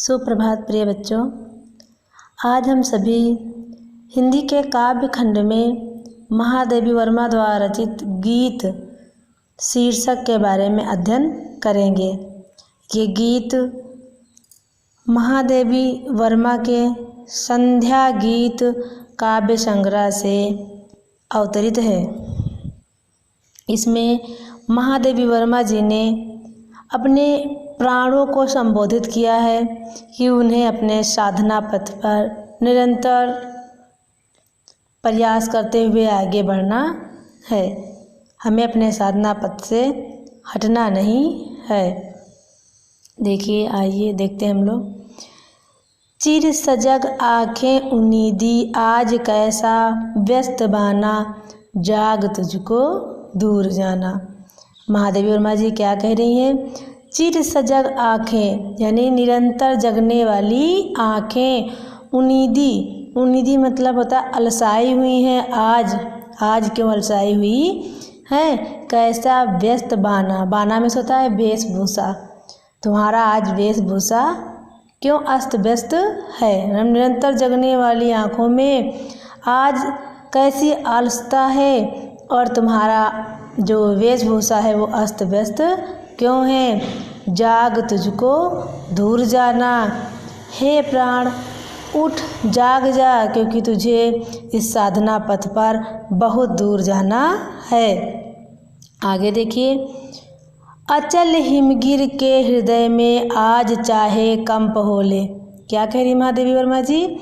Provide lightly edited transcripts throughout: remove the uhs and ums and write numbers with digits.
सुप्रभात प्रिय बच्चों, आज हम सभी हिंदी के काव्य खंड में महादेवी वर्मा द्वारा रचित गीत शीर्षक के बारे में अध्ययन करेंगे। ये गीत महादेवी वर्मा के संध्या गीत काव्य संग्रह से अवतरित है। इसमें महादेवी वर्मा जी ने अपने प्राणों को संबोधित किया है कि उन्हें अपने साधना पथ पर निरंतर प्रयास करते हुए आगे बढ़ना है। हमें अपने साधना पथ से हटना नहीं है। देखिए, आइए देखते हैं हम लोग। चिर सजग आँखें उन्नीदी, आज कैसा व्यस्त बाना, जाग तुझको दूर जाना। महादेवी वर्मा जी क्या कह रही हैं? चिर सजग आँखें यानी निरंतर जगने वाली आँखें, उन्नीदी मतलब होता है अलसाई हुई हैं। आज क्यों अलसाई हुई हैं? कैसा व्यस्त बाना में होता है वेशभूषा। तुम्हारा आज वेशभूषा क्यों अस्त व्यस्त है? निरंतर जगने वाली आँखों में आज कैसी आलसता है और तुम्हारा जो वेशभूषा है वो अस्त व्यस्त क्यों है? जाग तुझको दूर जाना, हे प्राण उठ जाग जा, क्योंकि तुझे इस साधना पथ पर बहुत दूर जाना है। आगे देखिए। अचल हिमगिर के हृदय में, आज चाहे कंप होले। क्या कह रही महादेवी वर्मा जी?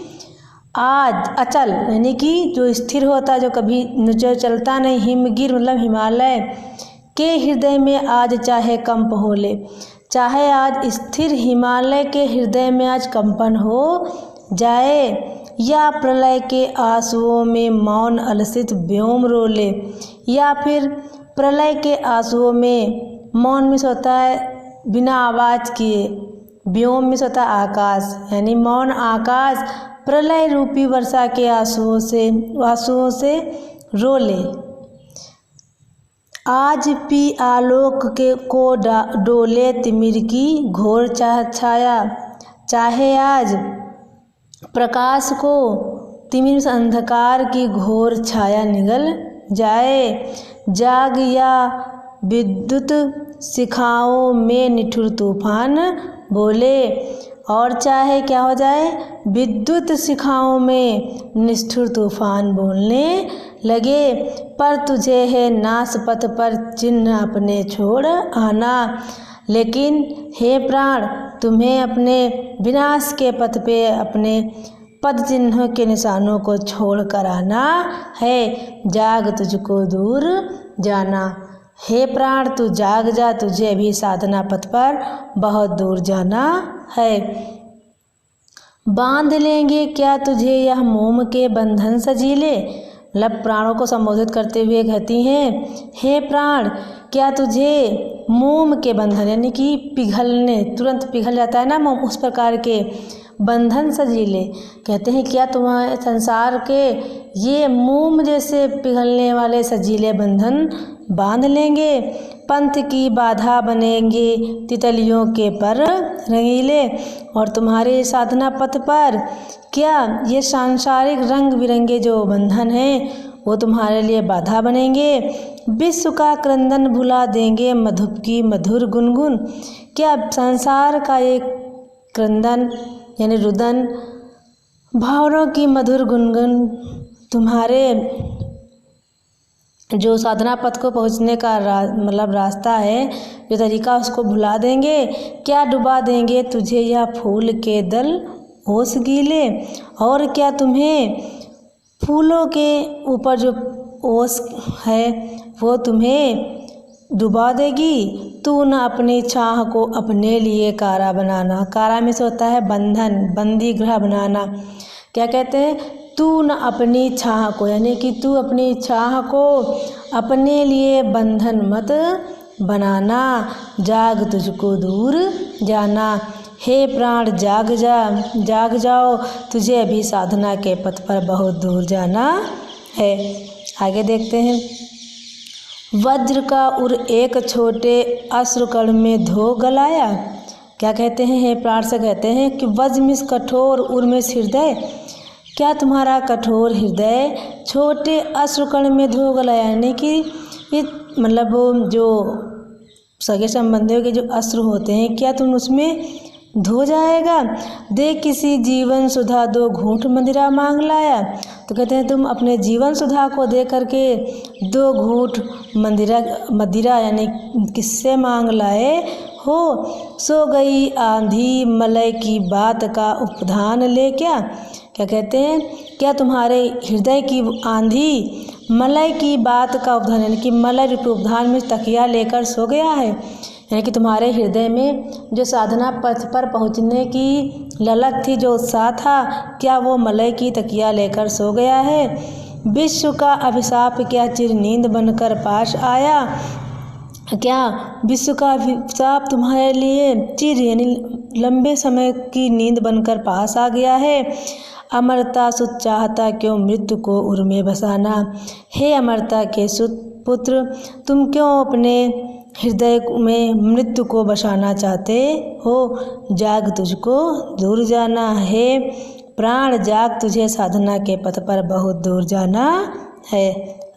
आज अचल यानी कि जो स्थिर होता है, जो कभी जो चलता नहीं, हिमगिर मतलब हिमालय के हृदय में आज चाहे कंप होले। चाहे आज स्थिर हिमालय के हृदय में आज कंपन हो जाए, या प्रलय के आंसुओं में मौन अलसित व्योम रोले। या फिर प्रलय के आंसुओं में, मौन में होता है बिना आवाज़ किए, व्योम में होता है आकाश यानी मौन आकाश प्रलय रूपी वर्षा के आंसुओं से रोले। आज पी आलोक के को डोले तिमिर की घोर छाया। चाहे आज प्रकाश को तिमिर से अंधकार की घोर छाया निगल जाए। जाग या विद्युत शिखाओं में निठुर तूफान बोले। और चाहे क्या हो जाए? विद्युत शिखाओं में निष्ठुर तूफान बोलने लगे। पर तुझे है नाश पथ पर चिन्ह अपने छोड़ आना। लेकिन हे प्राण, तुम्हें अपने विनाश के पथ पे अपने पद चिन्हों के निशानों को छोड़ कर आना है। जाग तुझको दूर जाना। हे प्राण तू जाग जा, तुझे अभी साधना पथ पर बहुत दूर जाना है। बांध लेंगे क्या तुझे यह मोम के बंधन सजीले। मतलब प्राणों को संबोधित करते हुए कहती हैं, हे प्राण क्या तुझे मोम के बंधन यानी कि पिघलने, तुरंत पिघल जाता है ना मोम, उस प्रकार के बंधन सजीले। कहते हैं क्या तुम्हारे संसार के ये मोम जैसे पिघलने वाले सजीले बंधन बांध लेंगे। पंथ की बाधा बनेंगे तितलियों के पर रंगीले। और तुम्हारे साधना पथ पर क्या ये सांसारिक रंग बिरंगे जो बंधन हैं वो तुम्हारे लिए बाधा बनेंगे। विश्व का क्रंदन भुला देंगे मधुप की मधुर गुनगुन। क्या संसार का एक क्रंदन यानी रुदन, भावों की मधुर गुनगुन तुम्हारे जो साधना पथ को पहुँचने का मतलब रास्ता है, जो तरीका, उसको भुला देंगे। क्या डुबा देंगे तुझे या फूल के दल ओस गीले। और क्या तुम्हें फूलों के ऊपर जो ओस है वो तुम्हें डुबा देगी। तू न अपनी छाह को अपने लिए कारा बनाना। कारा में से होता है बंधन, बंदी गृह बनाना। क्या कहते हैं? तू न अपनी छाह को यानी कि तू अपनी छाह को अपने लिए बंधन मत बनाना। जाग तुझको दूर जाना। हे प्राण जाग जाओ, तुझे अभी साधना के पथ पर बहुत दूर जाना है। आगे देखते हैं। वज्र का उर एक छोटे अश्रुकण में धो गलाया। क्या कहते हैं, हे प्राण से कहते हैं कि वज्रमिस कठोर उर्मिस हृदय, क्या तुम्हारा कठोर हृदय छोटे अश्रुकण में धो गला, यानी कि ये मतलब जो सगे संबंधियों के जो अश्रु होते हैं क्या तुम उसमें धो जाएगा। दे किसी जीवन सुधा दो घूंट मदिरा मांग लाया, तो कहते हैं तुम अपने जीवन सुधा को दे करके 2 घूंट मदिरा यानी किससे मांग लाए हो। सो गई आंधी मलय की बात का उपधान ले, क्या क्या कहते हैं, क्या तुम्हारे हृदय की आंधी मलय की बात का उपधान यानी कि मलय रूपी उपधान में तकिया लेकर सो गया है, यानी कि तुम्हारे हृदय में जो साधना पथ पर पहुंचने की ललक थी, जो उत्साह था, क्या वो मलय की तकिया लेकर सो गया है। विश्व का अभिशाप क्या चिर नींद बनकर पास आया, क्या विश्व का अभिशाप तुम्हारे लिए चिर यानी लंबे समय की नींद बनकर पास आ गया है। अमरता सुत चाहता क्यों मृत्यु को उर में बसाना, हे अमरता के सुत पुत्र तुम क्यों अपने हृदय में मृत्यु को बसाना चाहते हो। जाग तुझको दूर जाना, हे प्राण जाग तुझे साधना के पथ पर बहुत दूर जाना है।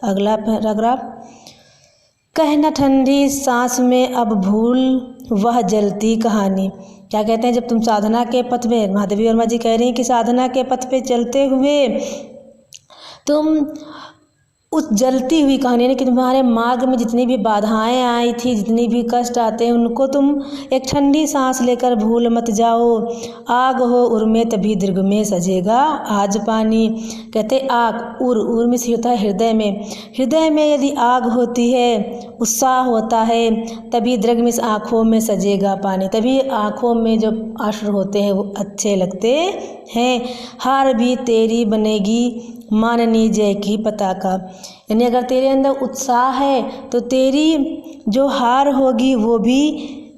अगला पैराग्राफ, कहना ठंडी सांस में अब भूल वह जलती कहानी, क्या कहते हैं, जब तुम साधना के पथ में, महादेवी वर्मा जी कह रही हैं कि साधना के पथ पे चलते हुए तुम उस जलती हुई कहानी यानी कि तुम्हारे मार्ग में जितनी भी बाधाएं आई थी, जितनी भी कष्ट आते हैं, उनको तुम एक ठंडी सांस लेकर भूल मत जाओ। आग हो उर में तभी दीर्घ में सजेगा आज पानी, कहते आग उर में होता है हृदय में, हृदय में यदि आग होती है, उत्साह होता है, तभी दीर्घ में आँखों में सजेगा पानी, तभी आँखों में जो अश्रु होते हैं वो अच्छे लगते हैं। हार भी तेरी बनेगी माननी जय की पताका, यानी अगर तेरे अंदर उत्साह है तो तेरी जो हार होगी वो भी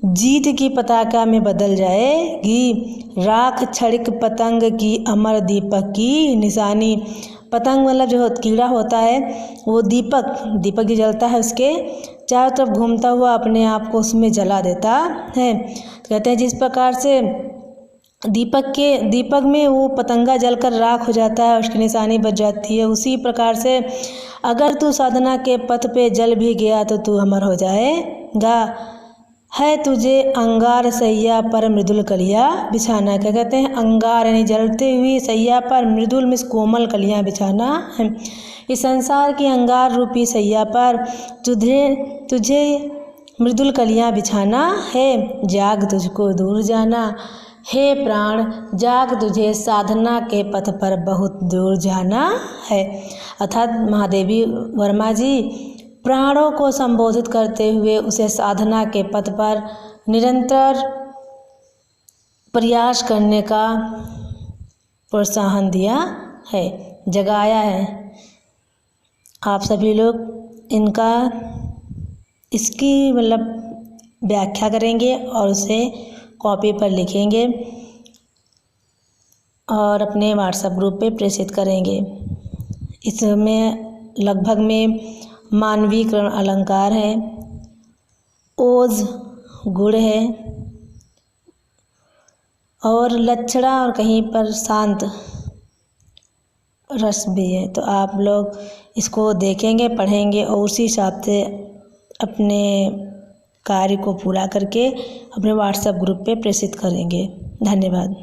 जीत की पताका में बदल जाएगी। राख छड़क पतंग की अमर दीपक की निशानी, पतंग मतलब जो कीड़ा होता है वो दीपक जो जलता है उसके चारों तरफ घूमता हुआ अपने आप को उसमें जला देता है। कहते हैं जिस प्रकार से दीपक में वो पतंगा जलकर राख हो जाता है, उसकी निशानी बच जाती है, उसी प्रकार से अगर तू साधना के पथ पे जल भी गया तो तू अमर हो जाएगा। है तुझे अंगार सैया पर मृदुल कलियाँ बिछाना, क्या कहते हैं, अंगार यानी जलते हुई सैया पर मृदुल में कोमल कलियाँ बिछाना है। इस संसार की अंगार रूपी सैया पर तुझे मृदुल कलियाँ बिछाना है। जाग तुझको दूर जाना, हे प्राण जाग तुझे साधना के पथ पर बहुत दूर जाना है। अर्थात महादेवी वर्मा जी प्राणों को संबोधित करते हुए उसे साधना के पथ पर निरंतर प्रयास करने का प्रोत्साहन दिया है, जगाया है। आप सभी लोग इसकी मतलब व्याख्या करेंगे और उसे कॉपी पर लिखेंगे और अपने व्हाट्सएप ग्रुप पे प्रेषित करेंगे। इसमें लगभग में मानवीकरण अलंकार है, ओज गुण है और लक्षणा और कहीं पर शांत रस भी है। तो आप लोग इसको देखेंगे, पढ़ेंगे और उसी हिसाब से अपने कार्य को पूरा करके अपने व्हाट्सएप ग्रुप पे प्रेषित करेंगे। धन्यवाद।